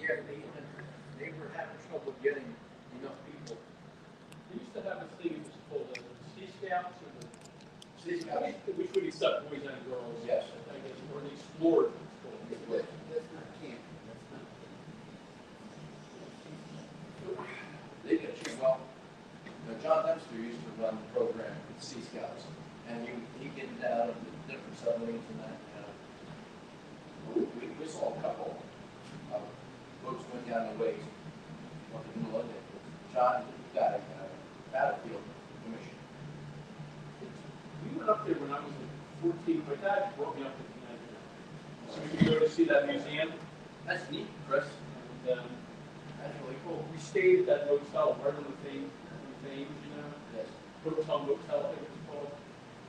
Yeah, they were having trouble getting enough people. They used to have a thing, it was called the Sea Scouts, or the, Sea Scouts. which would accept boys and girls. Yes. I guess, or the Explorer. That's not camp. They get you, well, John Dempster used to run the program with Sea Scouts, and he get down of the different submarines and that. We saw a couple of boats went down the ways, up in the middle of it. John got a battlefield commission. We went up there when I was 14. My dad brought me up to Connecticut. So we could go to see that museum. That's neat, Chris. And That's really cool. we stayed at that hotel, right on the Thames, you know? Yes. Hotel Motel, I think it was called.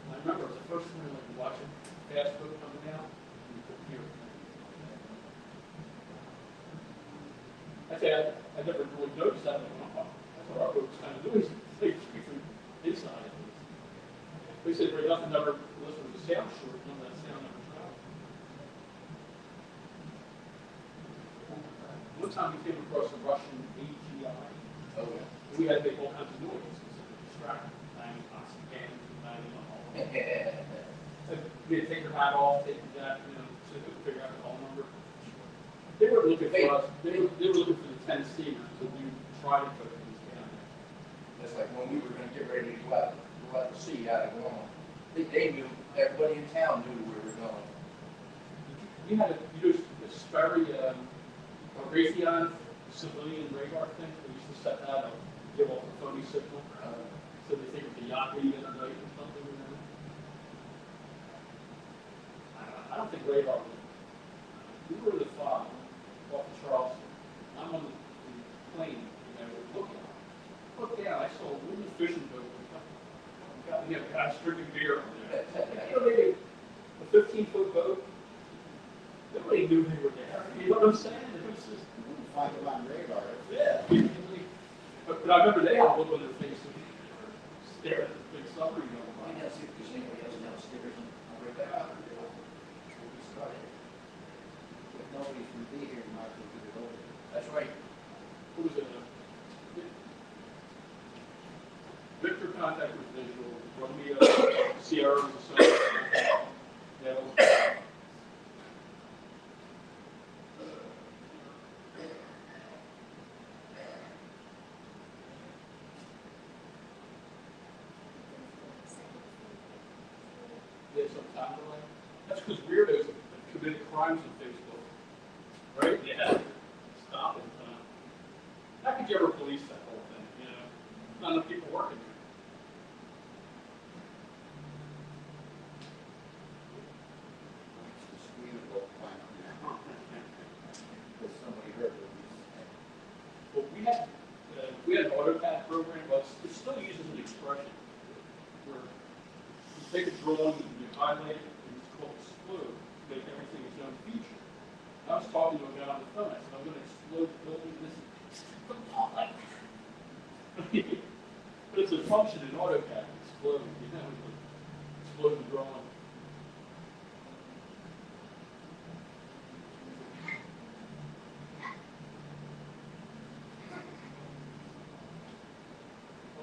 And I remember it was the first time like watching fast boat coming out. And we could hear it. Actually, I never really noticed that. Like, oh, that's what our boat was kind of doing. Like, from inside. They said, right nothing never, unless it was a sound short, none of that sound never traveled. One time we came across a Russian AGI. Oh, yeah. We had to make all kinds of noises. Distracting, banging, constant banging, banging on all. So we had to take your hat off, take your jacket, you know, so they couldn't figure out the call number. They were looking for us. They were looking for the Tennessee, so we tried to put things down there. That's like when we were gonna get ready to go out to sea out of Guam. They knew, everybody in town knew where we were going. We had a Sperry, a Raytheon civilian radar thing. We used to set that up, give off a phony signal. So they think it's a yacht leaving at night or something. You know? I don't think radar was. We were in the fog off of Charleston. I'm on the plane, you know, looking. Look down, I saw a little fishing boat. You know, guys drinking beer on there. You know, maybe a 15-foot boat. Nobody knew they were there. You know what I'm saying? It was just, Find them on radar. yeah. But I remember they had a look on their face and stare at the big submarine going Find by. out, see if there's anybody else downstairs and I'll break that out. We started. If nobody's gonna be here, you might as well get it over. That's right. Who was it? Victor contact with visual. Romeo, Sierra was the son. Yeah. Yeah, some time delay. That's because weirdos have committed crimes on Facebook. Right? Yeah. Stop it. How could you ever police that whole thing? You know, not enough people working there. The screen will climb now. Because somebody heard it. Well, we had an AutoCAD program, but it still uses an expression where you take a drawing and you highlight it, and it's called explode, to make everything its own feature. I was talking to a guy on the phone. I said, I'm going to explode the building. This but it's a function in AutoCAD, explode, you know, explode the drawing.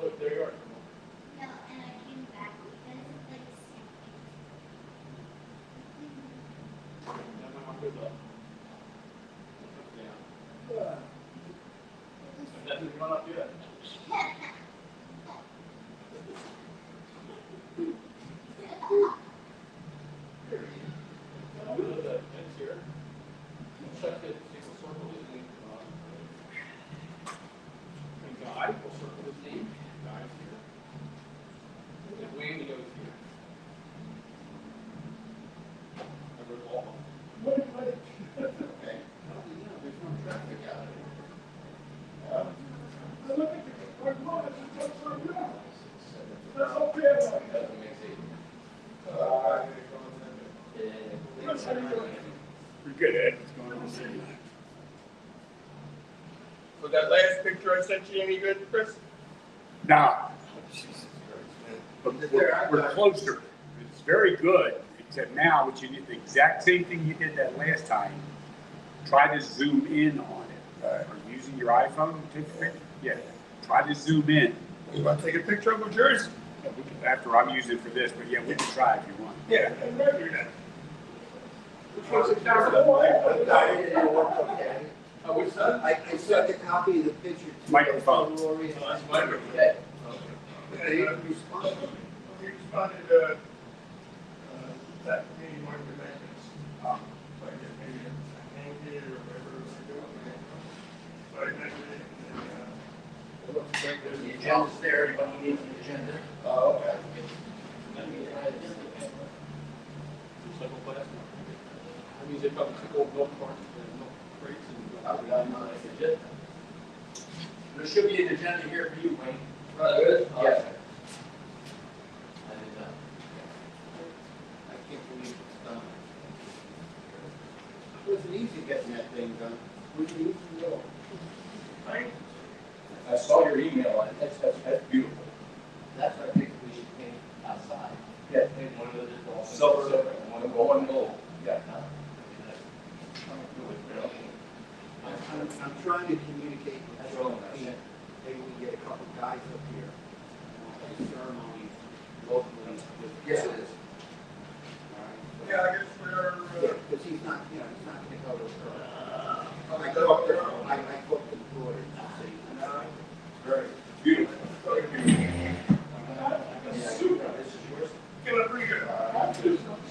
Look, there you are. No, and I came back because it's like That might go up. Down. That didn't run up yet. Check it, single circle his name. And Guy will circle his name. Guy's here. And Wayne goes here. I wrote all of them. What? Okay. There's no traffic out there. Pretty good, Ed. What's going on? Was that last picture I sent you any good, Chris? Nah. But we're closer. It's very good, except now, what you did the exact same thing you did that last time. Try to zoom in on it. Are you using your iPhone to take a picture? Yeah. Try to zoom in. You want to take a picture of yours? After I'm using it for this, but yeah, we can try if you want. Yeah, I'm ready for that. I Which side? I sent a copy of the picture to. Microphone. Lori. Okay. They didn't respond. He responded, that meeting one of the maintenance. Like, maybe I named it or whatever it was doing. So I named it, It looks like The there's agenda's there, everybody needs the agenda. Oh, okay. Recycle plastic. That means they probably took old milk cartons and milk crates and. There should be an agenda here for you, Wayne. Good. Yes. I can't believe it's done. It wasn't easy getting that thing done. We can use it all. I saw your email, and that's beautiful. That's what I think we should paint outside. Yeah, paint one of the silver, one gold. Yeah. I'm trying to communicate with That's Joe. all I'm saying. Maybe we can get a couple guys up here. Do ceremony locally with. Yes, it is. All right. Yeah, I guess we're, Because he's not, he's not gonna go to. I talked to the daughter, see. Very beautiful. Very beautiful. this is yours. Feeling pretty good.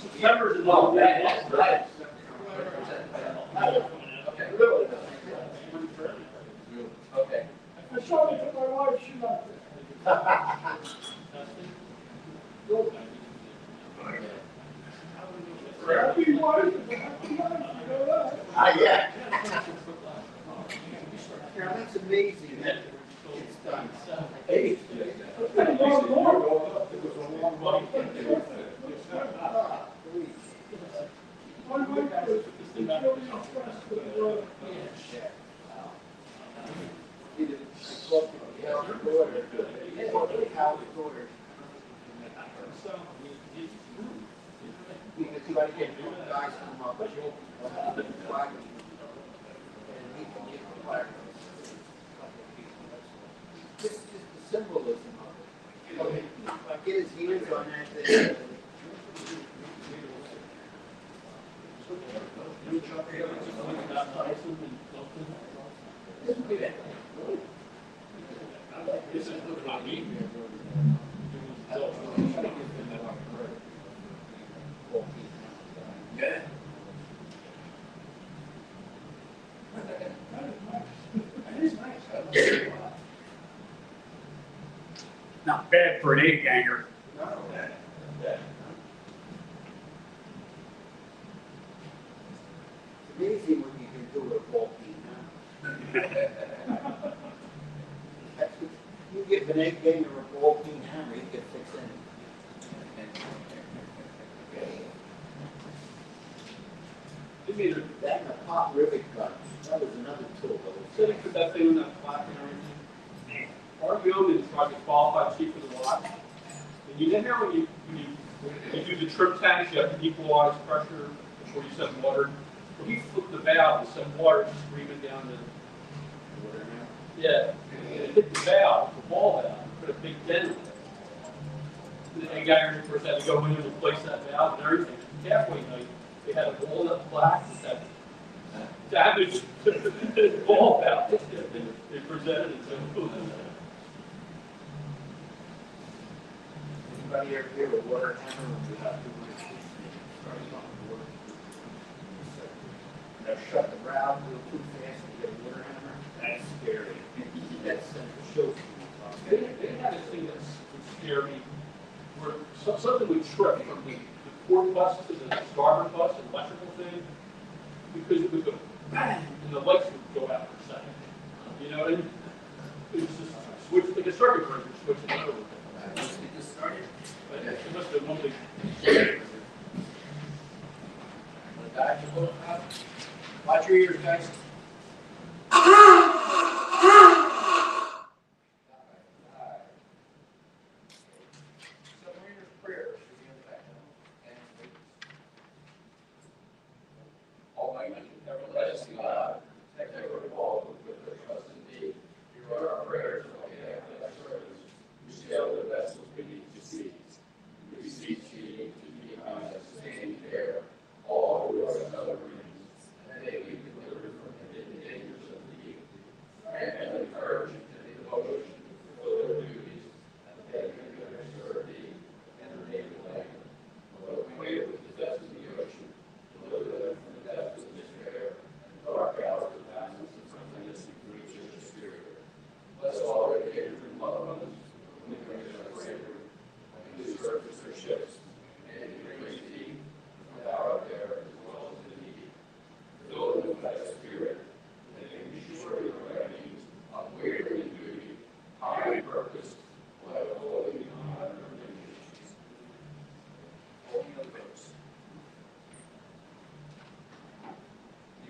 September's a Oh, long man, day. that's right. Okay. Really? Okay. I saw they put my wife's shoe out there. Happy wife, happy life, you know that. Yeah. Now, that's amazing that it's done. Hey. My wife was really impressed with the work. Because you gotta get guys come up, and he can get the fire. Just the symbolism of it. Get his ears on that thing. This is not me. Yeah. That is nice. Not bad for an eight-ganger. It's amazing what you can do with a ball team now. You give an 8-ganger a ball team hammer, you can fix anything. They made a That and a pop rivet gun, that was another tool. setting for that thing on that plaque and everything. Our building is trying to qualify chief of the lot. And you know how when you do the trip tanks, you have to equalize pressure before you send water. Well, he flipped the valve and sent water screaming down the. Yeah, and it hit the valve, the ball valve, put a big dent in it. And the guy, of course, had to go in and replace that valve and everything. Halfway night, they had a wall up plaque that damaged the ball valve. They presented it to him. Anybody ever hear a water hammer without too much? Now shut the valve a little too fast and get a water hammer, that's scary. That's shows. They had a thing that scared me, where something would trip from the port bus to the starboard bus, an electrical thing, because it would go bang, and the lights would go out for a second. You know what I mean? It was just switch, like a circuit breaker, switching over. Let's get this started. But it must have only. Watch your ears, guys. Submariner's prayer should be in the back. Almighty, everlasting God, protector of all who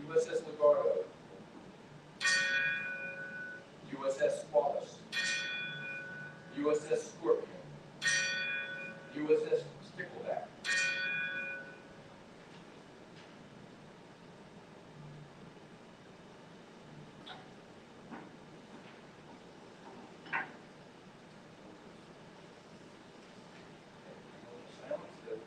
USS Lagardo, USS Wallace, USS Scorpion, USS Stickleback,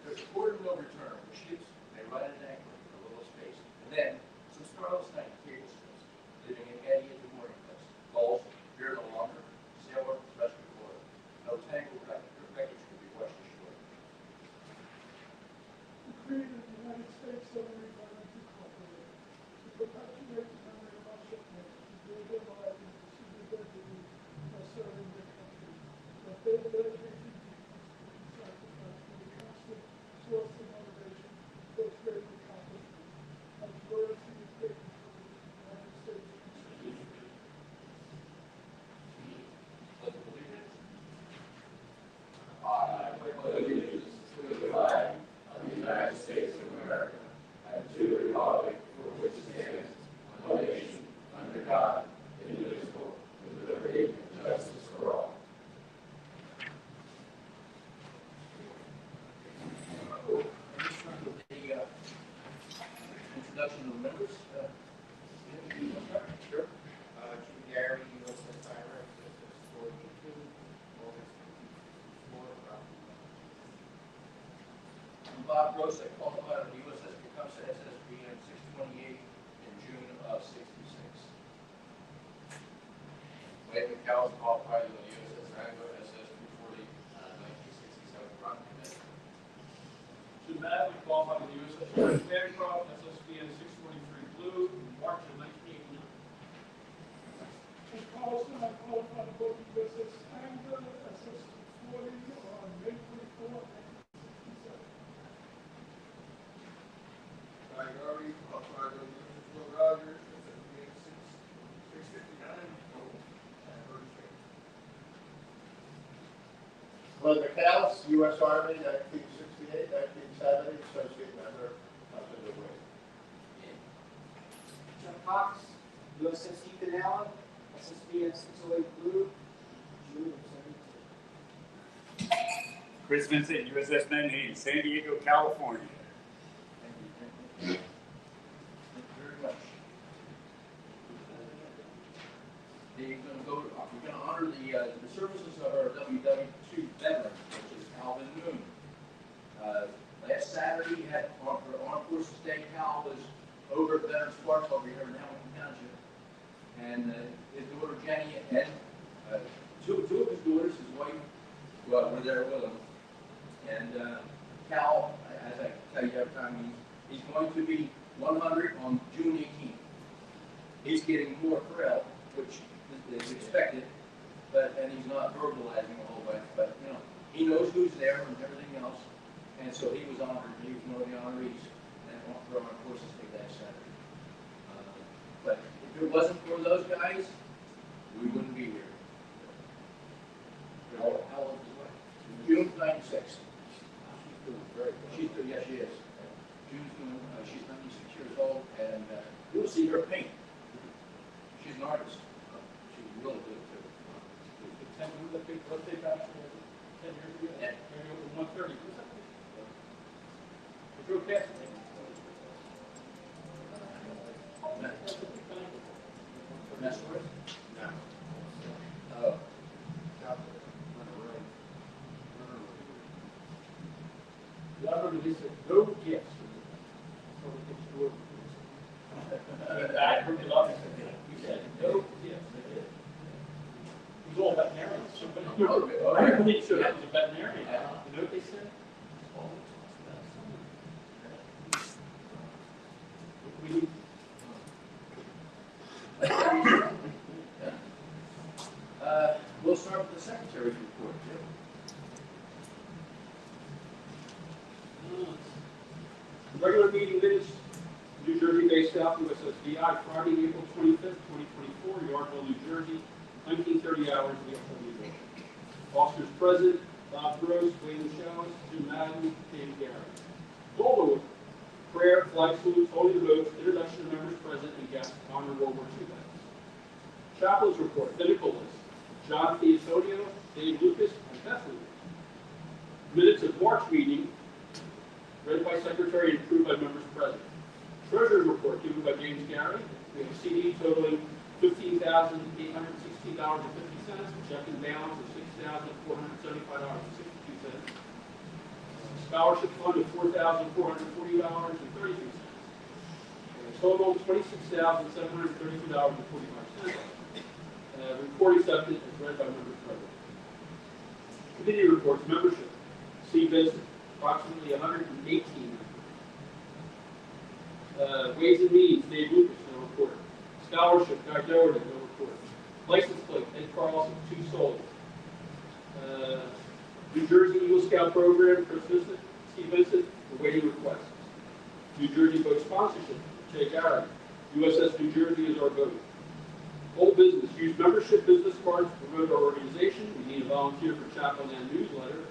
there's a port of no return where ships may run at an anchor for a little space, and then some starless night cable ships living in eddy at the mooring place. Gulls, veer no longer, sail over terrestrial water. No tangled wreckage could be washed ashore. Created the United States Submarine Finance Incorporated to perpetuate the memory of our shipmen who gave their lives in pursuit of their duty of serving their country. That their dedication and sacrifice be a constant source of motivation for its great accomplishment. As words to the statement of the United States Constitution. Pledge of allegiance. I pledge allegiance to the flag of the United States of America and to the republic for which it stands, one nation, under God, indivisible, with liberty and justice for all. The introduction of the members. Sure. Jim Gary, USS Ira, USS 42, August 54, I'm Bob Gross, I qualified on the USS Tecumseh SSBN 628 in June of '66. Wade McCallum qualified on the USS Wrangler SS 240 1967 Ground Command. Jim Madden qualified with the USS Bancroft, SSBN 643 Blue, in March of 1989. And Carlson, I qualified on both USS Angler, SS 40 on May 24, 1967. Guy Garvey, qualified on USS Will Rogers, SSBN 659, anniversary. Glenn McCallis, U.S. Army, 1968, 1970, Associate Member of the Wing. Jim Cox, USS Ethan Allen, SSBN 608 Blue, June of '72. Chris Vincent, USS Manhattan, San Diego, California. Thank you very much. We're going to honor the services of our WW2 veteran, which is Alvin Moon. Last Saturday, he had for Armed Forces Day. Cal was over at Veterans Park over here in Hamilton Township, and his daughter Jenny and two of his daughters, his wife, were there with him. And Cal, as I tell you every time, he's going to be 100 on June 18th. He's getting more frail, which is expected, and he's not verbalizing a whole bunch, but he knows who's there and everything else. And so he was honored. He was one of the honorees and for Armed Forces Day that Saturday. But if it wasn't for those guys, we wouldn't be here. How old is his wife? June 96. She's doing very good. She's doing, yes, she is. She's 96 years old, and you'll see her paint. She's an artist. She's really good too. 10 years, that big birthday bash, 10 years ago? Yeah. Maybe over 130. What's that? Drew Cassidy. Messworth? No. Oh. I remember they said, no gifts. So we could do it. I heard it up. He said, no gifts. He was all veterinarian. I heard he showed up as a veterinarian. You know what they said? We need We'll start with the Secretary's report, Jim. regular meeting minutes, New Jersey-based South USS VI, Friday, April 25th, 2024, Yardville, New Jersey, 19:30 hours, VFW. Officers present, Bob Gross, Wayne Showers, Jim Madden, Dan Gary. Roll over. Prayer, flag salutes, holding the votes, introduction of members present. report 2 minutes. Chaplain's report, Pinnacle list, John Theotonio, Dave Lucas, and Beth Lucas. Minutes of March meeting, read by secretary and approved by members present. Treasurer's report given by James Gary. We have a CD totaling $15,816.50, a checking balance of $6,475.62. Scholarship fund of $4,440.33. Total $26,732.45. Report accepted as read by members present. Committee reports, membership. CBIZ, approximately 118. Ways and Means, Dave Lucas, no report. Scholarship, Guy Doherty, no report. License plate, Ed Carlson, 2 sold. New Jersey Eagle Scout Program, Chris Vincent, Steve Vincent, awaiting requests. New Jersey Boat Sponsorship, Jay Garrett. USS New Jersey is our boat. Old business, use membership business cards to promote our organization. We need a volunteer for chaplain and newsletter.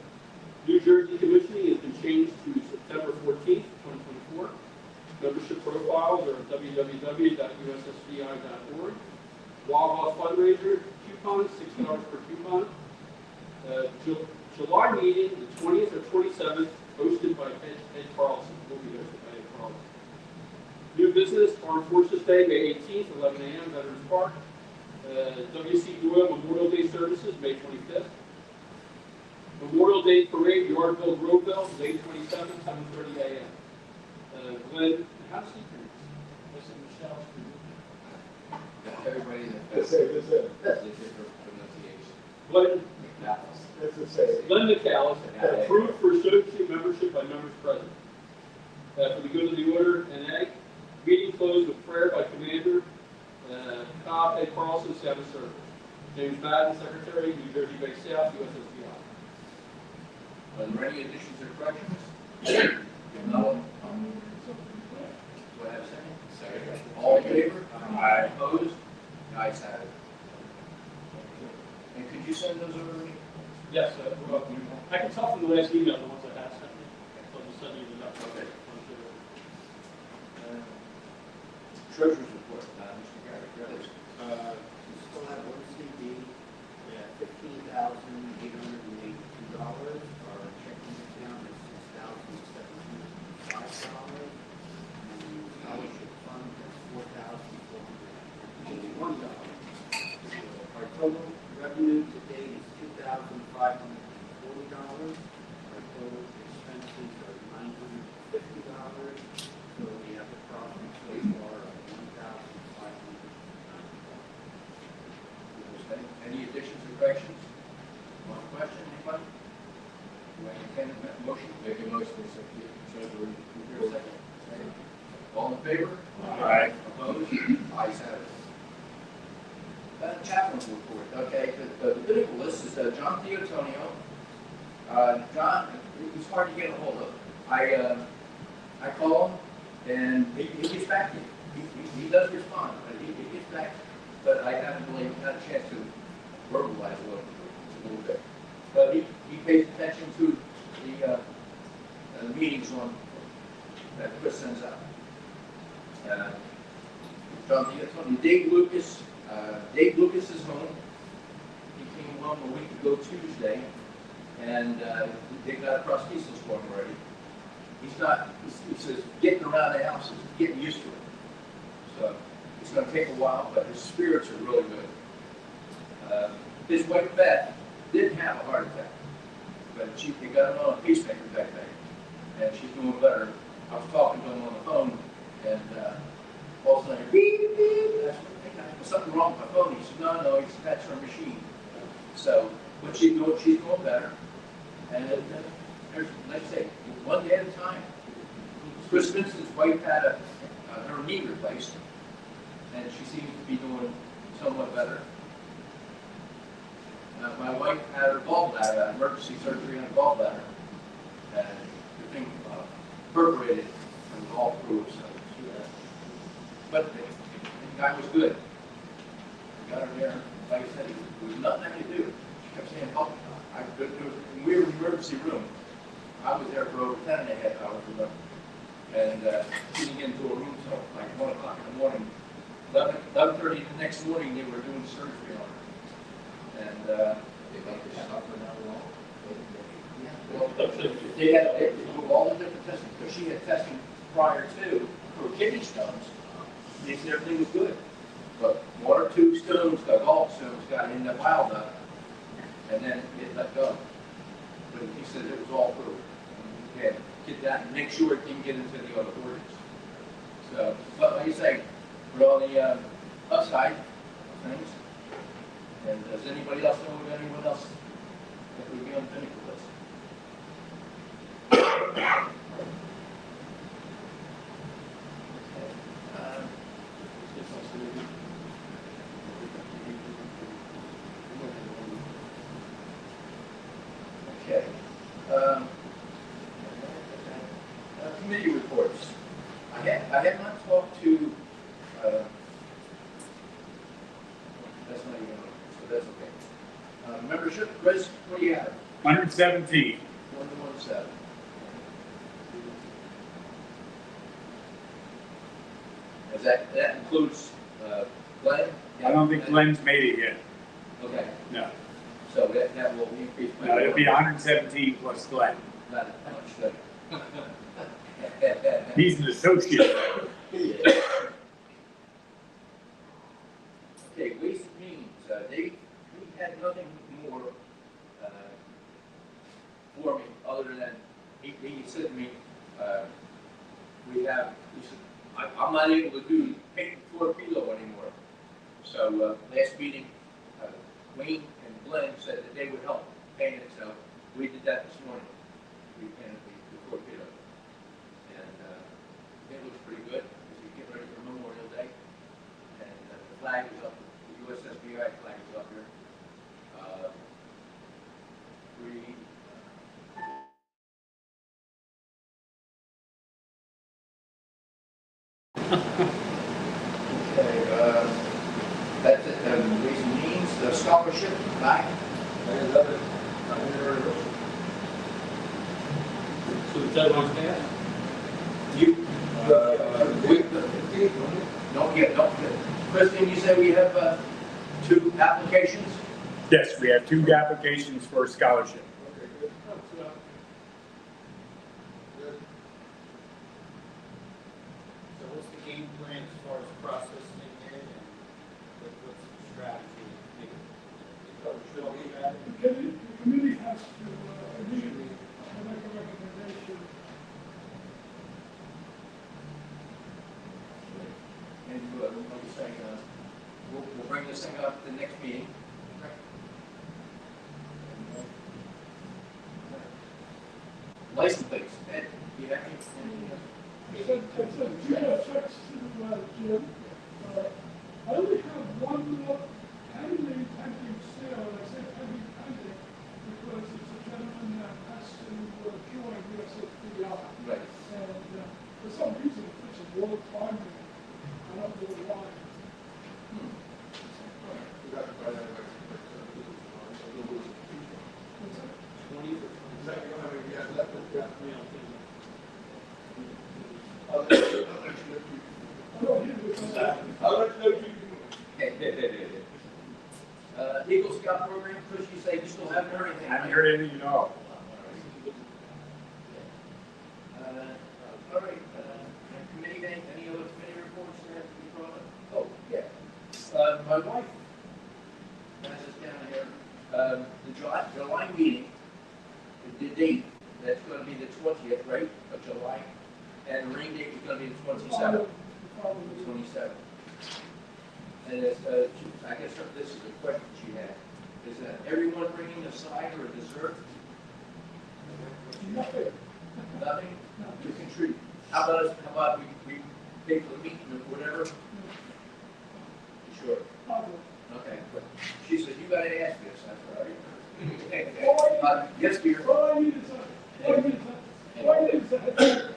New Jersey commissioning has been changed to September 14th, 2024. Membership profiles are at www.ussvi.org. Wawa fundraiser coupons, $6 per coupon. July meeting, the 20th or 27th, hosted by Ed Carlson. Will be hosted by Ed Carlson. New business, Armed Forces Day, May 18th, 11 a.m., Veterans Park. W.C. Doyle Memorial Day services, May 25th. Memorial Day Parade, Yardville, Groveville, May 27th, 7:30 a.m. Glenn, how's he pronounce? Listen, Michelle. Everybody That's that it, that's it. that's the different pronunciation. Glenn, That's the same. Glenn McAllis, approved for associate membership by members present. For the good of the order, NA, meeting closed with prayer by Commander Cobb, Ed Carlson, 7th Service. James Madden, Secretary, New Jersey Bay South, USSBI. Are there any additions or corrections? If not, do I have a second? Second. All in favor? Aye. Opposed? The ayes have it. And could you send those over to me? Yes, well, I can tell from the last email, the ones I have sent me. I'll just send you the notes. Okay. Treasurer's report, Mr. Gary, please. We still have one CD at $15,882. Our checking account is $6,775. And the scholarship fund is $4,481. Our total revenue to date is $2,540. Our total expenses are $950. So we have a profit so far of $1,590. Any additions or corrections? One question, anybody? Do I entertain a motion? Make a motion, Treasurer. Second. Second. All in favor? Aye. Opposed? Ayes have it. Chaplain's report, okay, the pinnacle list is John Theotonio. John, he's hard to get a hold of. I call him, and he gets back to you. He does respond, but he gets back. But I haven't really had a chance to verbalize a little bit. But he pays attention to the meetings on that Chris sends out. John Theotonio, Dave Lucas. Dave Lucas is home. He came home a week ago Tuesday, and they got a prosthesis for him already. He says, getting around the house is getting used to it. So it's going to take a while, but his spirits are really good. His wife, Beth, didn't have a heart attack, but they got him on a pacemaker back then, and she's doing better. I was talking to him on the phone, and all of a sudden, beep, beep. There's something wrong with my phone. He said, no, that's her machine. So, but she's doing better. And there's, like I say, one day at a time. Chris Vincent's wife had her knee replaced, and she seems to be doing somewhat better. My wife had her gallbladder, emergency surgery on a gallbladder, and the thing perforated and was all through. So, but the guy was good. We got her there. Like I said, there was nothing I could do. She kept saying, help me. We were in the emergency room. I was there for over 10 and a half hours with her. And getting into a room till like 1 o'clock in the morning, 11:30 the next morning, they were doing surgery on her. And, They make this stuff for that long? well, they had to do all the different testing, because she had testing prior to for kidney stones. They said everything was good. But one or two stones, the gallstones, got in the bile duct, and then it let go. But he said it was all through. You had to get that and make sure it didn't get into the other organs. So, but like you say, we're on the upside of things. And does anybody else know of anyone else that would be on the pinnacle list? Okay. Committee reports. I have not talked to, that's not even, so that's okay. Membership, Chris, what do you have? 117. 117. That includes, Glenn? I don't think Glenn's made it yet. Okay, No. so that will increase. No, it'll be 117 plus Glenn. Not that much, but. He's an associate. Okay, Ways and Means, we had nothing more, for me, other than, he said to me, he said, I'm not able to do paint floor pillow anymore. So, last meeting, Wayne and Glenn said that they would help paint it, so we did that this morning. We painted the floor pillow. And, it looks pretty good, as we get ready for Memorial Day. And the flag is up, the USSBI flag is up here. Okay, that's it, Ways and Means, the scholarship, back. I love it. So the deadline's passed? You, don't get. Kristen, you say we have, 2 applications? Yes, we have 2 applications for a scholarship. Okay, good. Good. So what's the game plan as far as processing it and what's the strategy? The committee has to, immediately make a recommendation. And what you say, we'll bring this thing up at the next meeting. License plates, Ed, do you have any? I said, checks to, Jim. I only have one pending sale, and I say pending because it's a gentleman that has to join USFDI. Right. And for some reason, it takes a long time. I don't know why. You got to buy that, like, a little bit of confusion. 20 or Is that the only way you have left? I don't hear this. I'll let you know if you Eagle Scout program, Chris, you say you still haven't heard anything? Haven't heard anything at all. All right, committee, any other committee reports that have to be brought up? Oh, yeah. My wife has this down here, the July meeting, the date, that's gonna be the 20th, right, of July, and the rain date is gonna be the 27th. 27th. And it's, I guess this is a question she had, is that everyone bringing a side or a dessert? Nothing. Nothing? You contribute. How about we pay for the meat and whatever? Sure. Okay, but she said, you gotta ask this, that's right. Yes, dear. All I need is that.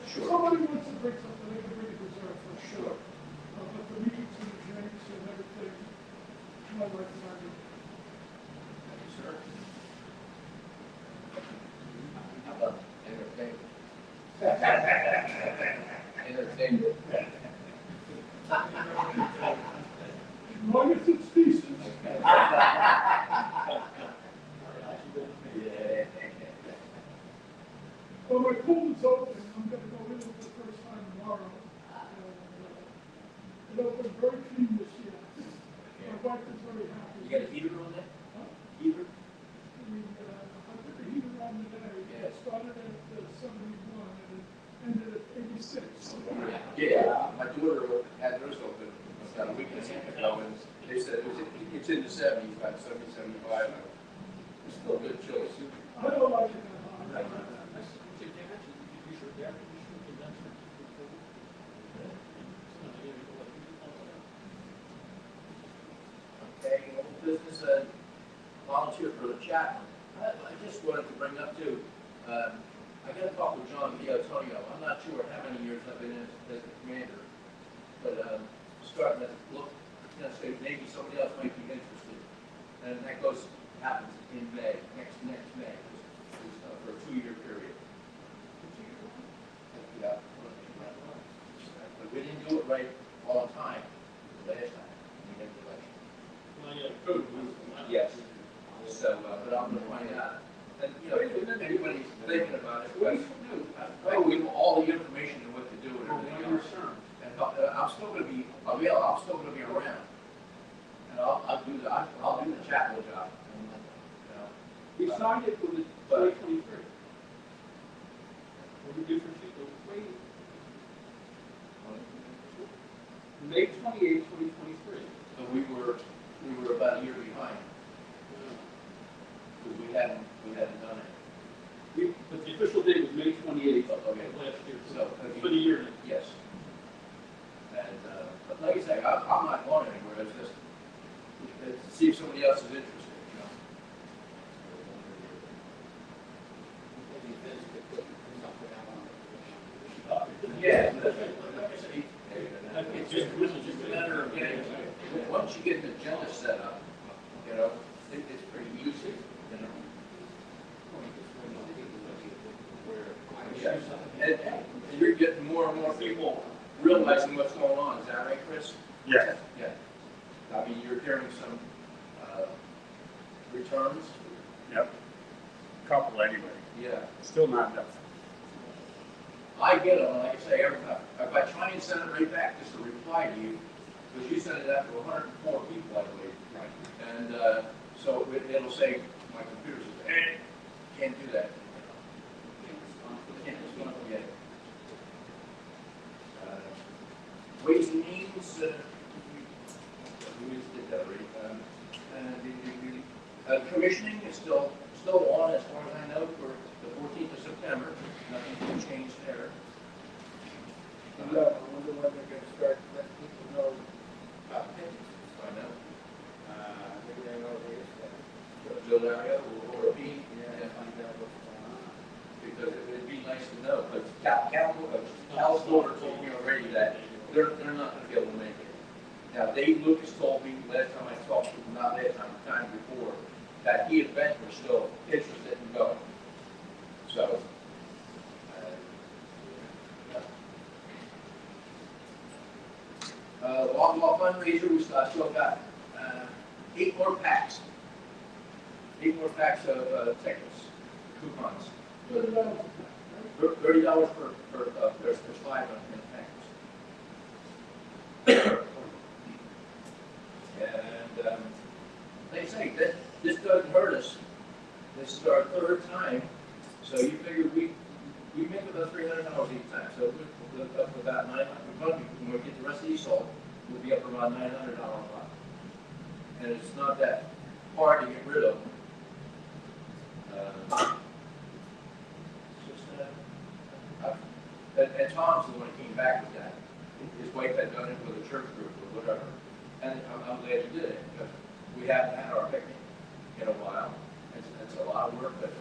Sure. Somebody wants to bring something, they can bring a dessert for sure. Sure. But the meats and the drinks and everything, my wife and I do. Thank you, sir. How about entertainment? Entertainment. As long as it's decent. Yeah. Well, my pool is open, I'm gonna go in it the first time tomorrow. It opened very clean this year. My wife is very happy. You got a heater on that? Huh? Heater? I put the heater on today. Yeah. It started at 71 and it ended at 86. Yeah, my daughter had hers open about a week and a half ago, and they said it's in the 70s, about 70, 75. It's still good chills. I don't like it that hot. Okay, old business, volunteer for the chat. I just wanted to bring up too, I got to talk with John D'Antonio. I'm not sure how many years I've been in as the commander, but starting to look, say maybe somebody else might be interested. And that happens in May, next May, for a 2-year period. Yeah. But we didn't do it right all the time, the last time, we had the election. Well, yeah, code was. Yes. So, but I'm gonna find out. And, you know, if anybody's thinking about it, I give all the information and what to do and everything else. And I'm still gonna be, I'm still gonna be around. And I'll do the chapel job. We signed it for the 2023. What we do for people, wait. May 28, 2023. So we were about a year behind. Because we hadn't done it. But the official date was May 28th of Okay. last year. So, For the year. yes. And, but like I say, I'm not going anywhere, it's just, to see if somebody else is interested, you know? Yeah, but like I say, it's just a matter of getting, once you get an agenda set up, you know, it's pretty easy, you know? Yeah, and you're getting more and more people realizing what's going on, is that right, Chris? Yes. Yeah. I mean, you're hearing some, returns? Yep. Couple anyway. Yeah. Still not enough. I get them, like I say, every time. If I try and send it right back, just a reply to you, because you sent it out to 104 people, I believe. Right. And, so it'll say, my computer says, can't do that. Can't respond yet. Ways and means, we just did that already. Commissioning is still on, as far as I know, for the 14th of September. Nothing can change there. I wonder when they're gonna start letting people know. Find out. Maybe they know they is. Joe Dario or Pete, Yeah, find out what's going on. because it'd be nice to know. But Cal Stover told me already that they're not gonna be able to make it. Now, Dave Lucas told me last time I talked to him, not last time, the time before, that he and Ben were still interested in going. So, Longlaw fundraiser, we still got 8 more packs. 8 more packs of tickets, coupons. $30 per there's 5 in the packets. And they say that this doesn't hurt us. This is our 3rd time, so you figure we make about $300 each time. So we're up to about $900. When we get the rest of these sold, we'll be up around $900 a lot. And it's not that hard to get rid of. And Tom's the one who came back with that. His wife had done it with a church group or whatever. And I'm glad he did it, because we haven't had our picnic in a while. It's a lot of work, but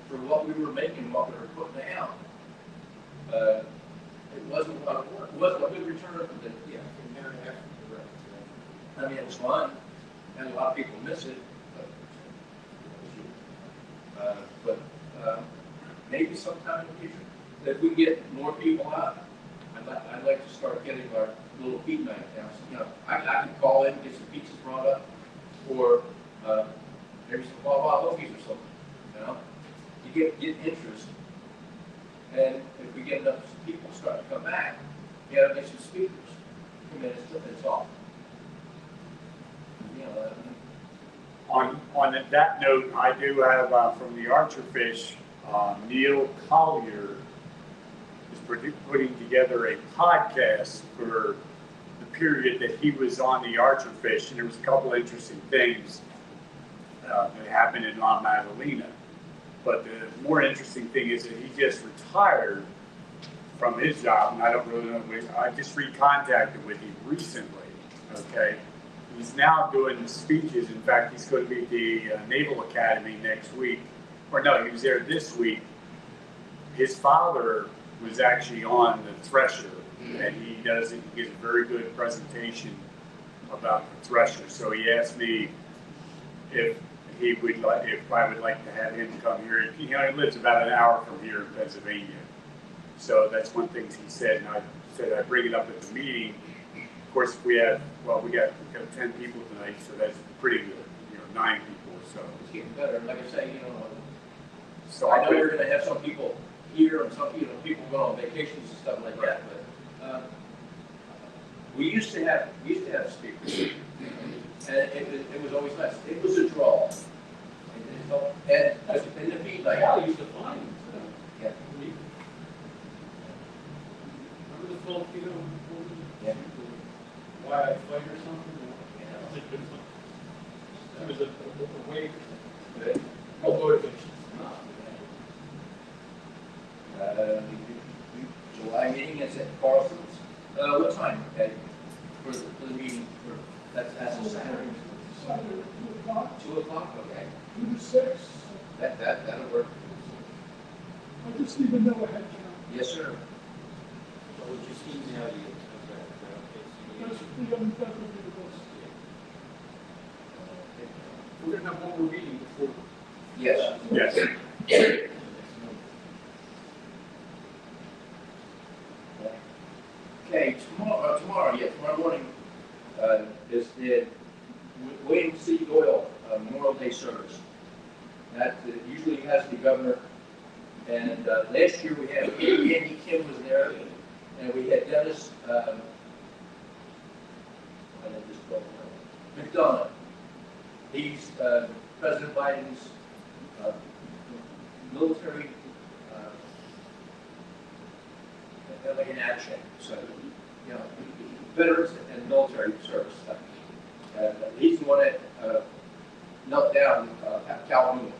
for what we were making, what we were putting out, it wasn't a lot of work. It wasn't a good return of the, yeah. I mean, it was fun, and a lot of people miss it, but maybe sometime in the future, if we get more people out, I'd like to start getting our little feedback down. You know, I can call in, get some pizzas brought up, or maybe some Wawa cookies or something, you know? You get interest, and if we get enough people starting to come back, you gotta get some speakers, come in and talk. You know, On that note, I do have from the Archerfish, Neil Collier is putting together a podcast for the period that he was on the Archerfish, and there was a couple of interesting things that happened in La Maddalena. But the more interesting thing is that he just retired from his job, and I don't really know. I just recontacted with him recently. Okay. He's now doing speeches. In fact, he's going to be at the Naval Academy next week. Or no, he was there this week. His father was actually on the Thresher, and he gives a very good presentation about the Thresher. So he asked me if I would like to have him come here. You know, he lives about an hour from here in Pennsylvania. So that's one thing he said, and I said I'd bring it up at the meeting. Of course, we got 10 people tonight, so that's pretty good. You know, 9 people. So it's getting better. Like I say, you know, so I know we're going to have some people here and some people going on vacations and stuff like that. But we used to have speakers, and it was always nice. It was a draw. And in the feed like I used to find them. yeah. Remember the Filipino Yeah. Why I Fight or something? It was a way no motivation. July meeting is at Parsons. What time, okay? For the meeting, that's a Saturday. Saturday, 2 o'clock, 2 o'clock, okay. 2 to 6. That'll work. I just need to know ahead of time. Yes, sir. So we'll just email you. That's the definitely the best. We're going to have one more meeting before. Yes. yes. Okay, tomorrow morning is the William C. Doyle Memorial Day service. That usually has the governor, and last year we had Andy Kim was there, and we had Dennis McDonough. He's President Biden's military like an action. So, you know, veterans and military service stuff. He's the one that knelt down Calhoun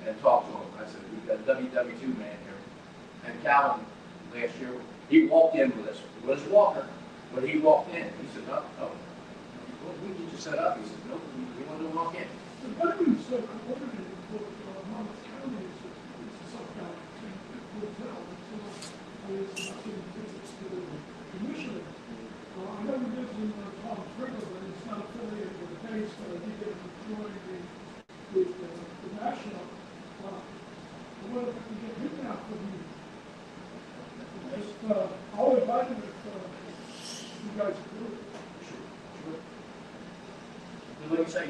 and talked to him. I said, we've got a WW2 man here. And Calhoun, last year, he walked in with us. He was a walker, but he walked in. He said, no, we need to set up. He said, no, we want to walk in. The veterans coordinated for Monmouth County is a sub-county hotel. It's nothing to do with the commissioner. I know he lives in Palm River, but it's not affiliated with the base, but I think they're joining the national. I wonder if we can get him out for me. I'll invite him if you guys do it. Sure. And like you say,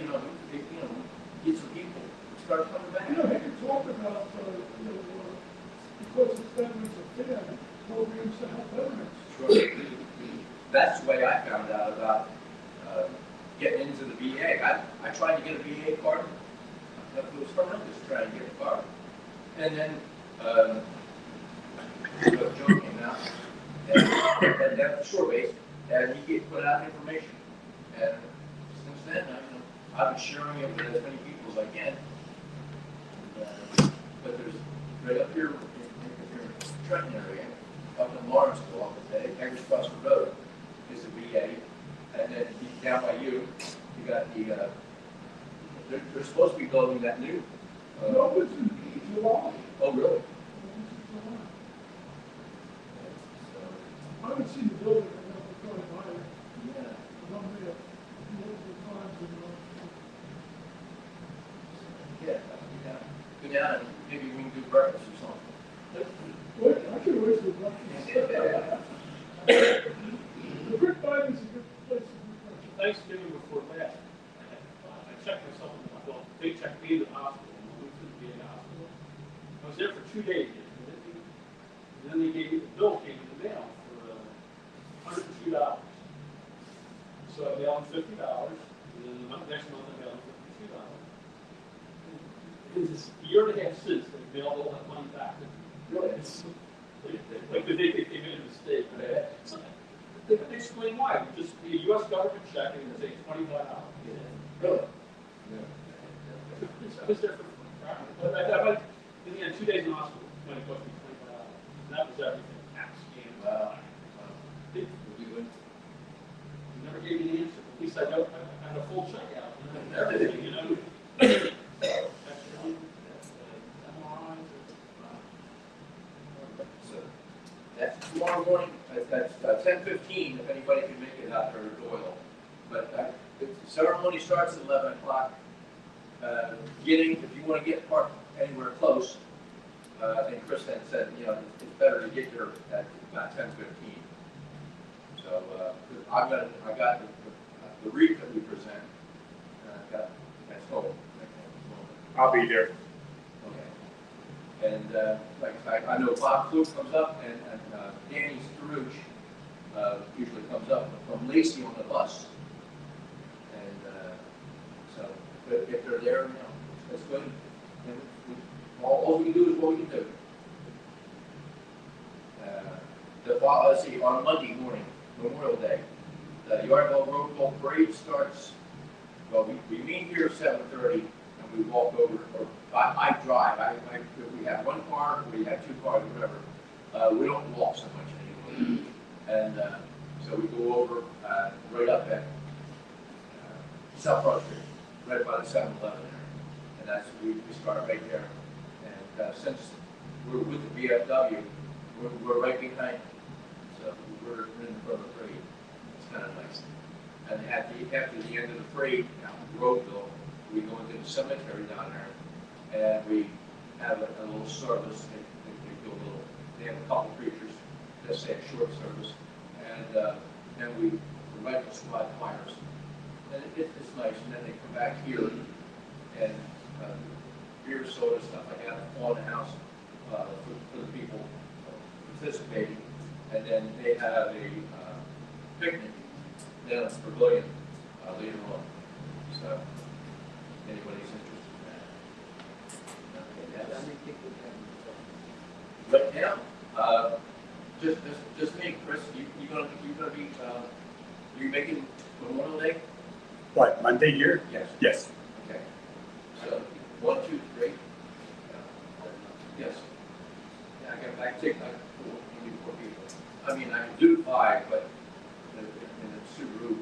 get some people, start coming back. He can talk about, because it's veterans affairs, programs to help veterans. Sure. That's the way I found out about getting into the VA. I tried to get a VA card. It was horrendous trying to get a card. And then Joe came out, and that was short base, and he get put out information. And since then, I've been sharing it with as many people as I can. But there's right up here in the Trenton area, up in Lawrenceville, at Eggers Cross Road, is the VA. And then down by you got the, they're supposed to be building that new. No, it's in July. Oh, really? I haven't seen the building, I know it's going by it. Yeah. I'm there multiple times Go down and maybe we can do breakfast or something. Well, I can always do breakfast. The Rick Biden's a good place to do breakfast. Thanksgiving before last, I checked myself, well, they checked me into the hospital, and we couldn't be in the hospital. I was there for 2 days, and then they gave me, the bill came in the mail for $102. So I mailed them $50, and then the next month I mailed them $52. It's a year and a half since they mailed all that money back. Really? Like they think they came in a mistake. So they explain why. Just the U.S. government check and say $25. Really? I was there for, but in the end, 2 days in hospital when it cost me $25. And that was everything. Tax scams. Wow. They never gave me the answer. At least I had a full checkout. And everything, you know. So that's tomorrow morning, that's 10:15, if anybody can make it out for Doyle. But the ceremony starts at 11 o'clock. If you want to get parked anywhere close, I think Chris had said, it's better to get there at about 10:15. So I got the wreath that we present, and I've got that's home. I'll be there. Okay. And like I said, I know Bob Klug comes up, and Danny Starouche usually comes up from Lacey on the bus. And so, but if they're there, that's good. And all we can do is what we can do. Let's see, on Monday morning, Memorial Day, the Yardville Road Call Parade starts. Well, we meet here at 7:30. We walk over, or I drive. If we have one car, we have two cars, whatever. We don't walk so much anymore. And so we go over right up at South Front Street, right by the 7-Eleven there. And that's we start right there. And since we're with the BFW, we're right behind. So we're in the front of the parade. It's kind of nice. And after the end of the parade, out in Roadville, we go into the cemetery down there, and we have a little service. They have a couple preachers that say a short service, and then we rifle squad choirs, and it's nice. And then they come back here, and beer, soda, stuff like that, on the house for the people participating, and then they have a picnic down at the pavilion later on. So. Anybody's interested in that? Okay, yes. Right now, just me, Chris. You gonna be you making Memorial Day? What, Monday here? Yes. Yes. Okay. So 1, 2, 3. Yes. Yeah, I can take like 4 people. I mean, I can do 5, but in the Subaru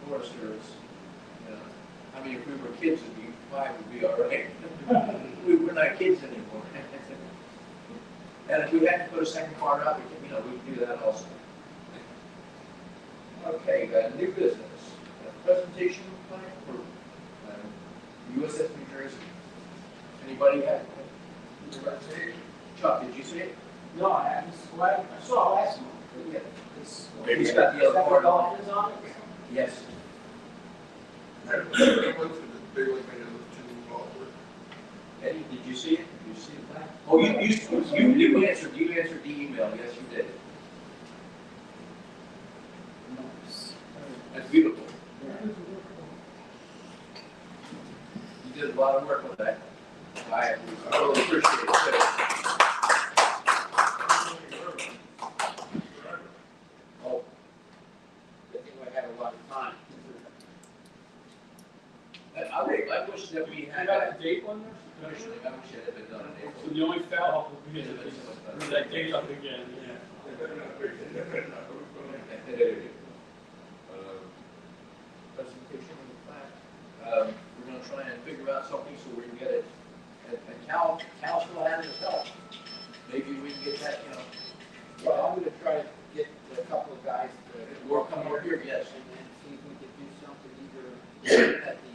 Forester is. I mean, if we were kids, 5 would be all right. We're not kids anymore. And if we had to put a second car out, we can do that also. Okay, new business. Presentation plan for USS New Jersey. Anybody have? Chuck, did you see it? No, I haven't. I saw it last month. Yeah. Maybe He's got the other part on. on it? Yes. Eddie, did you see it? Did you see it back? Oh, you answered. You answered the email. Yes, you did. That's beautiful. You did a lot of work on that. I really appreciate it. Oh, I think we had a lot of time. I wish that we You had got that. a date on there? I wish it had been done in So April. the only foul we get is that date up again, yeah. Presentation of the plan. We're going to try and figure out something so we can get it. And Cal still has his help. Maybe we can get that, Well, I'm gonna try to get a couple of guys to work on over here, yes. and then see if we could do something either at the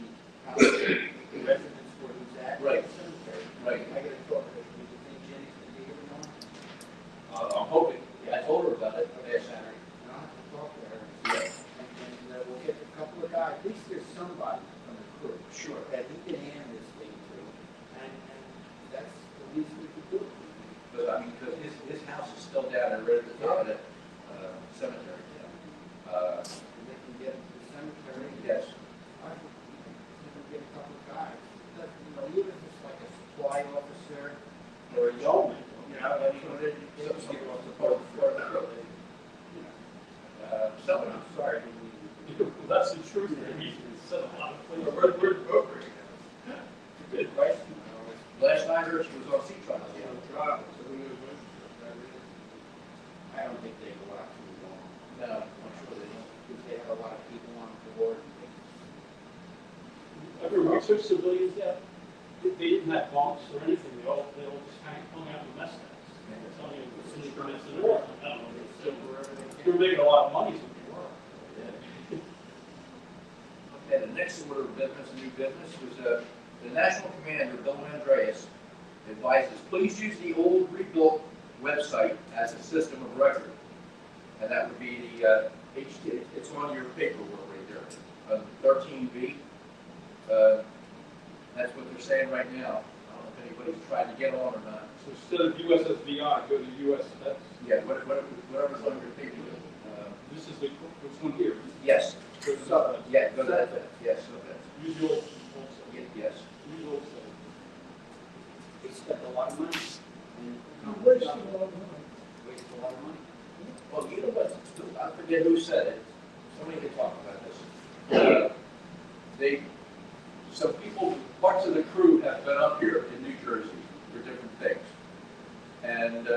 house, the residence where he's at. or Right. the cemetery. Right. I gotta talk to her. Do you think Jenny's gonna be here tomorrow? I'm hoping. I told her about it last Saturday. I'll have to talk to her. Yeah. And then we'll get a couple of at least there's somebody from the crew. Sure. That he can hand this thing to, and that's the least we could do. But I mean, because his house is still down there, right at the top of that cemetery. And they can get to the cemetery. Yes. I think you can get a couple of guys. That, you know, even if it's like a supply officer or a yeoman, you know, I mean, they can get off the boat for the road. Someone, I'm sorry. That's the truth, he said a lot of things. we're over it. Good. Right? Last night, hers was on sea trial. I don't think they go out too long, No, I'm sure they don't. because they have a lot of people on board. Every research civilians out, they didn't have bunks or anything, they all just hung out in the mess nets. They're telling you, it's in the war. I don't know, they're still wherever they were making a lot of money, so they were. Okay, the next order of business, new business, was the National Commander, Bill Andreas, advises, please use the old rebuilt website as a system of record. And that would be the it's on your paperwork right there, 13B. That's what they're saying right now. I don't know if anybody's tried to get on or not. So instead of USSVI, go to USS. Yeah, whatever's on your paperwork. This is which one here? Yes, Go to the- yeah, go to that, yes, Use your old website. yes. Use your old site. They spent a lot of money. And You waste a lot of money. waste a lot of money. Well, you know what, I forget who said it, somebody can talk about this. Some people, parts of the crew have been up here in New Jersey for different things. And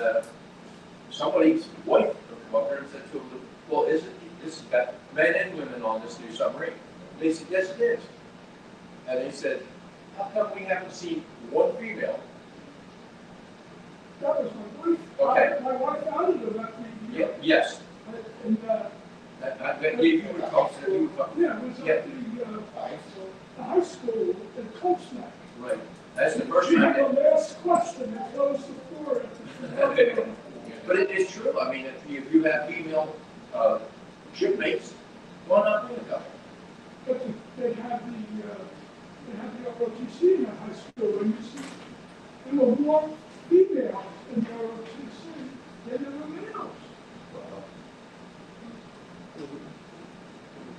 somebody's wife come up here and said to them, well, this has got men and women on this new submarine? And they said, yes, it is. And they said, how come we haven't seen one female? That was my wife. Okay. My wife outed her after the year. Yes, And, I bet you were talking, you were talking. yeah, it was Yeah. at the high school in Coachman. Right, that's the first She time. had the last question and closed the floor at the. But it is true, I mean, if you have female shipmates, why not bring a couple? But they had the ROTC in the high school, and you see, there were more females in the ROTC than there were males.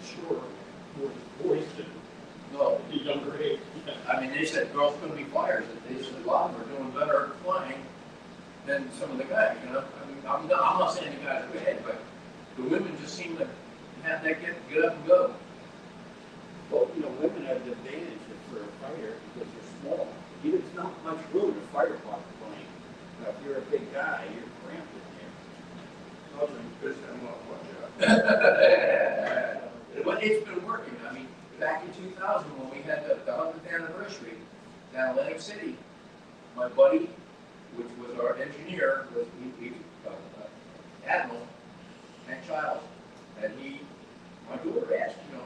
Sure. Boys did. No, At a younger age. I mean, they said girls couldn't be flyers, that they said a lot of them are doing better at flying than some of the guys, you know? I mean, I'm not saying the guys are bad, but the women just seem to have that get up and go. Well, you know, women have the advantage for a fighter because they're small. There's not much room to fire a plane. Now, if you're a big guy, you're cramped in there. I'll drink fish and I'm watch out. But it's been working, I mean, back in 2000, when we had the 100th anniversary down in Atlantic City, my buddy, which was our engineer, was Admiral Hank Childs, and my daughter asked, you know,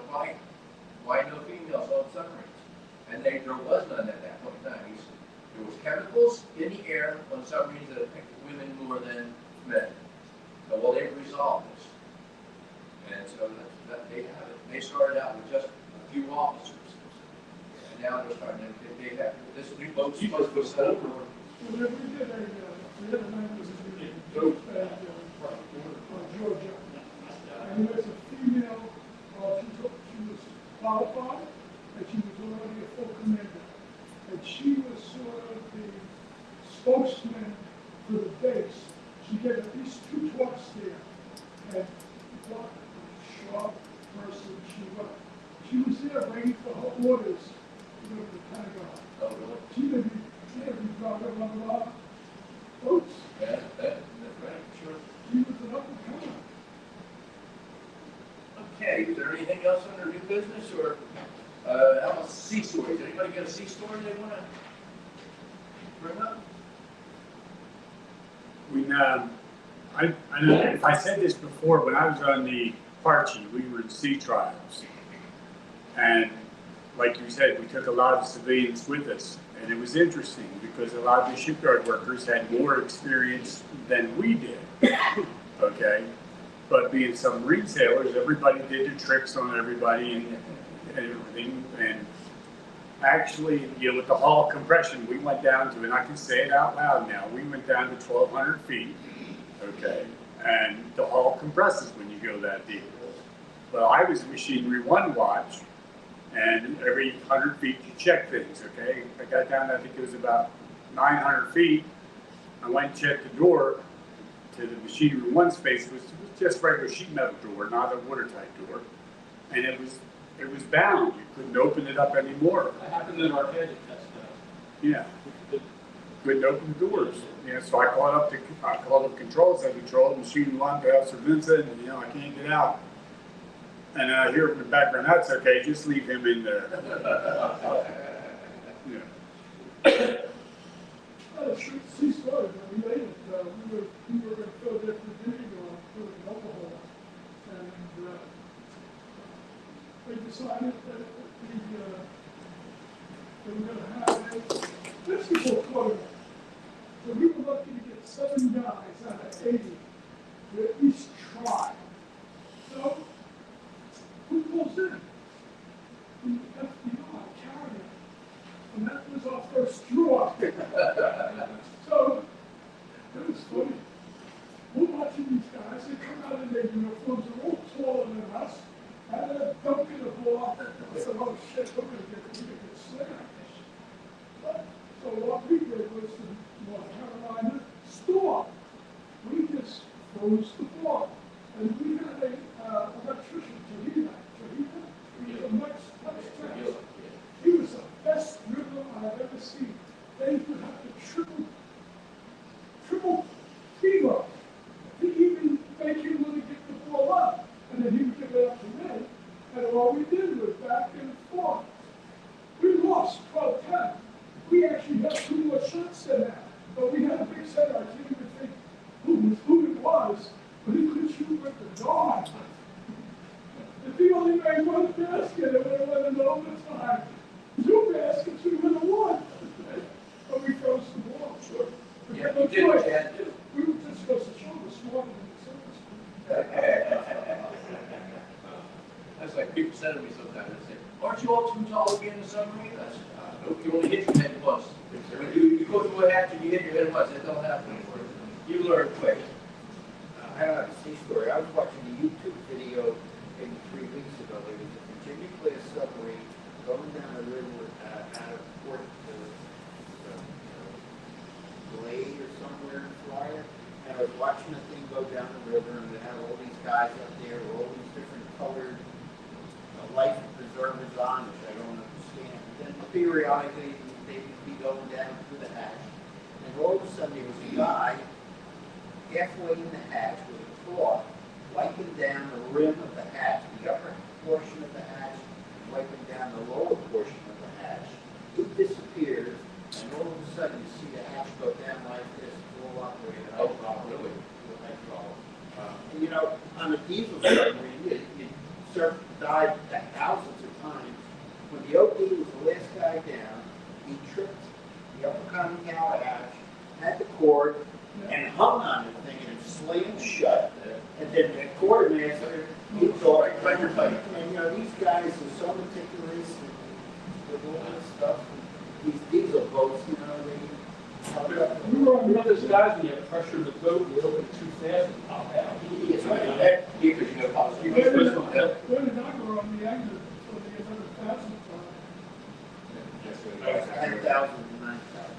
why no females on submarines? And there was none at that point in time. He said, there was chemicals in the air on submarines that affected women more than men. So, well, they've resolved this. And so that they have it. They started out with just a few officers. And now they're starting to, they have, this new boat's supposed to be set up. Well, we did a members meeting at Georgia. And there's a female, she was qualified, and she was already a full commander. And she was sort of the spokesman for the base. She did at least 2 talks there. And what a sharp person she was. She was there waiting for her orders to go to the Pentagon. Oh, really? She didn't drive on a lot of boats. Yeah, that's right, sure. She was an up and comer. Okay, is there anything else under new business or, how about sea stories? Anybody got a sea story they want to bring up? I know if I said this before, when I was on the Archie, we were in sea trials. And like you said, we took a lot of civilians with us. And it was interesting because a lot of the shipyard workers had more experience than we did. Okay? But being submarine sailors, everybody did the tricks on everybody. and everything. And actually, you know, with the Hall compression, we went down to, and I can say it out loud now, we went down to 1,200 feet, okay? And the Hall compresses when you go that deep. Well, I was machinery one watch, and every 100 feet you check things, okay? I got down, I think it was about 900 feet. I went and checked the door to the machinery one space. It was just regular sheet metal door, not a watertight door. And it was bound. You couldn't open it up anymore. That happened in our head test. Yeah. Couldn't open the doors. You know, so I called up the controls. I controlled machinery one to Officer Vincent, and, you know, I can't get out. And I hear from the background, that's okay, just leave him in there. Yeah. She started, we made it, we were gonna go there for digging on, put alcohol. And, they decided that they were gonna have it, this is what caught it. So we were lucky to get 7 guys out of 80 to at least try. So, who pulls in? The FBI carrier. And that was our first draw. So, it was funny. We're watching these guys, they come out in their uniforms, they're all taller than us, and they're dunking the ball. I said, oh shit, we're gonna get slammed. So what we did was to North Carolina storm. We just froze the ball. And we had a electrician, Tahita. He was a much faster. He was the best dribbler I've ever seen. They would have to triple fever. He even make you want to get the ball up. And then he would give it up to me. And all we did was back and forth. We lost 12-10. We actually had 2 more shots than that. But we had a big center. I can't even think who it was. But he could shoot with the dog. If he only made 1 basket, it would have went into overtime. 2 baskets, we would have won. But we froze the ball. Sure. Yeah, you did what you had to do. We were just supposed to show we're smarter than the service. That's like people said to me sometimes, they say, aren't you all too tall to be in the submarine? I said, nope, you only hit your head once. When you go through a hatch and you hit your head once, that don't happen anymore. You learn quick. I have a sea story. I was watching a YouTube video maybe 3 weeks ago. There was a Virginia-class submarine going down the river out of Port Glade or somewhere in Florida. And I was watching the thing go down the river, and they had all these guys up there with all these different colored life preservers on, which I don't understand. Then periodically they would be going down through the hatch. And all of a sudden there was a guy halfway in the hatch with a cloth wiping down the rim of the hatch, the upper portion of the hatch, wiping down the lower portion of the hatch. He disappears, and all of a sudden you see the hatch go down like this, all operated. Oh, wow, really? And you know, on a diesel submarine, you dive thousands of times. When the OD was the last guy down, he tripped the upper conning tower hatch, had the cord, and hung on the thing and it slammed shut. And then the quartermaster, he thought, and you know, these guys are so meticulous with all this stuff. These diesel boats, you know, they You know those guys, when you have pressure in the boat, you open it too fast and pop out. Yes, Because you know, possibly. Where did I go on the exit for the 100,000 ton? 10,000 to 9,000.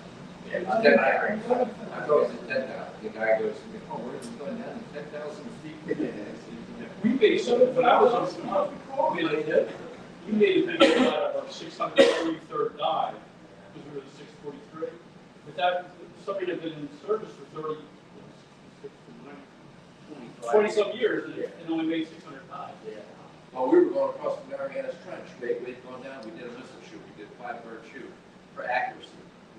Yeah, it's 10,000. I thought it was at 10,000. The guy goes, oh, where's it going down? 10,000 feet. We made something, when I was on, we made a video out of our 643rd dive, because we were the 643. But that, somebody that had been in service for 20-some years, and only made 600 dives. Well, we were going across the Marianas Trench. We had gone down, we did a missile shoot. We did a 5-bird shoot for accuracy.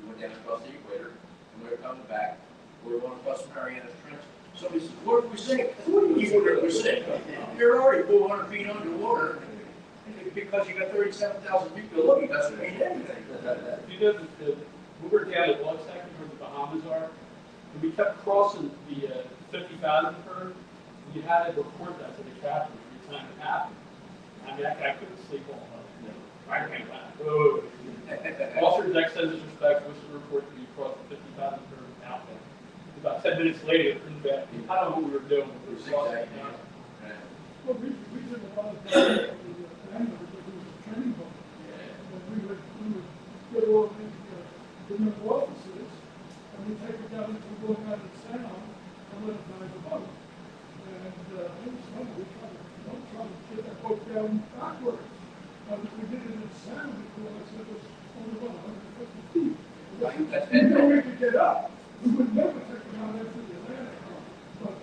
We went down across the equator, and we were coming back. We were going across the Marianas Trench. Somebody said, what are we saying? What do you know what we're saying? You're already 400 feet underwater. Because you got 37,000 feet below you, doesn't mean anything. You know, we were down at Luxac, where the Bahamas are, and we kept crossing the 50,000 curve. You had to report that to the captain every time it happened. I mean, I couldn't sleep all night. I came back. Oh. Officer Deck sends his respects, wishes to report that he crossed the 50,000 turn outlet. About 10 minutes later, turned back. I don't know what we were doing. We were crossing down. Well, we did a lot of that with the family, because it was a training boat. And we would get all the new officers, and we'd take it down into Long Island Sound, and let them drive the boat. And it was fun, we don't try to get that boat down backwards. We did it in Sound, because it was only about 150 feet. That's We knew we could get up, we would never take it out after the Atlantic. But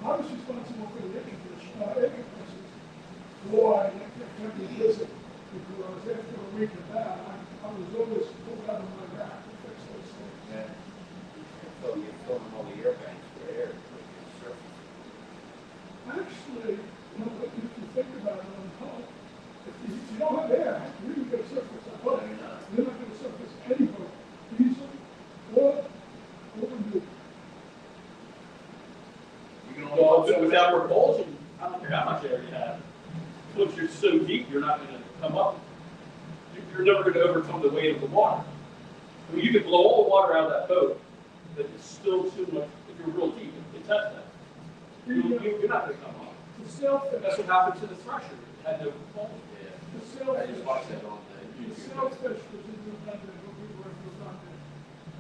I was responsible for the air compressors. Boy, that kept me busy, because after a week of that, I was always pulled out of my rack to fix those things. Yeah. So you're filling all the air banks for air, for your surface. Actually, you know, if you think about it on hull, if you don't have air, you can get a surface on hull. You're not going to surface any boat, diesel or new. You can only Well, go so without much. propulsion, I don't care how much air you have. Once you're so deep, you're not going to come up. You're never going to overcome the weight of the water. I mean, you can blow all the water out of that boat, but it's still too much. If you're real deep, it tests that. You're not going to come up. The sailfish, That's what happened to the Thresher. It had no propulsion. the I sailfish. just watched that on the The YouTube. sailfish was in New London when we were in New London,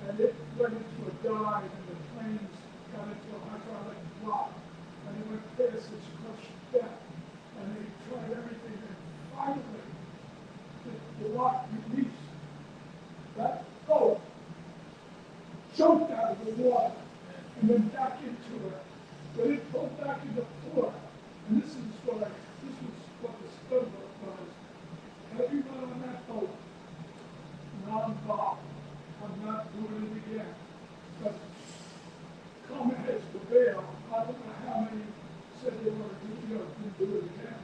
and it went into a dive, and the planes got into a hydraulic block, and it went past its crushed deck, and they tried everything, and finally, the lock released. That boat jumped out of the water, and then back into it, but it pulled back into port, and this was what the study was. Everyone on that boat, non-stop, I'm not doing it again. But common heads prevail. I don't know how many said they were, didn't do it again.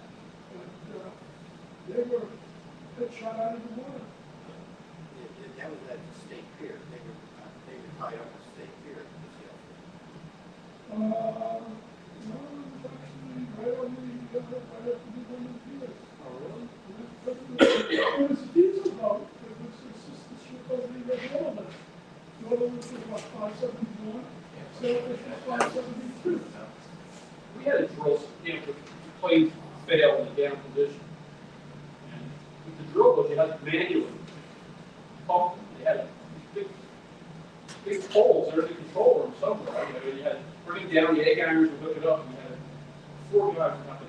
But they were shot out of the water. That was at the state pier. They were tied up at the state pier. No, it was actually right on the, right up to the London pier. Oh, really? It was a diesel boat, it was a sister ship of the Northern. Northern was about 571, Sailfish was 572. We had a drill, you know, the planes fail in a down condition. And with the drill boat, you had to manually pump them. They had big holes there in the control room somewhere. You know, you had to bring it down, the egg ironers would hook it up, and you had 4 guys who had to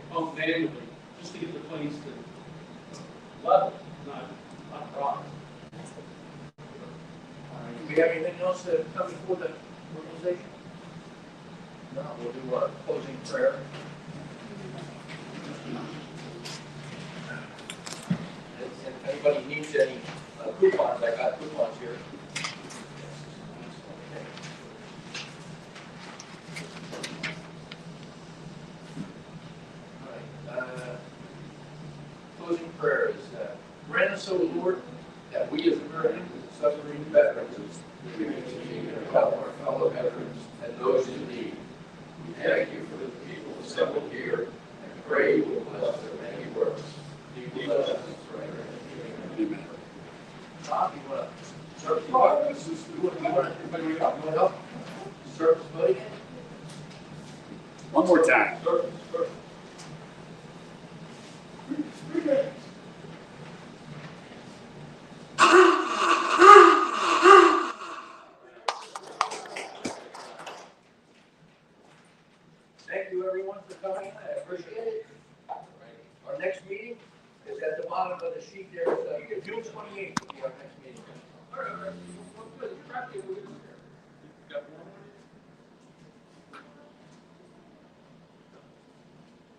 pump manually, just to get the planes to level, not rock. Do we have anything else to come before the organization? No, we'll do a closing prayer. If anybody needs any coupons, I got coupons here. All right. Closing prayer is, grant us, O Lord, that we as Americans and suffering veterans help our fellow veterans and those in need. We thank you for the people assembled here and pray you will bless their many works. You bless us, Amen. Tom, you want to serve the vote? You want to help? Serve the vote again? One more time. Serve. 3 days. Thank you, everyone, for coming. I appreciate it. Our next meeting is at the bottom of the sheet there. June 28th will be our next meeting.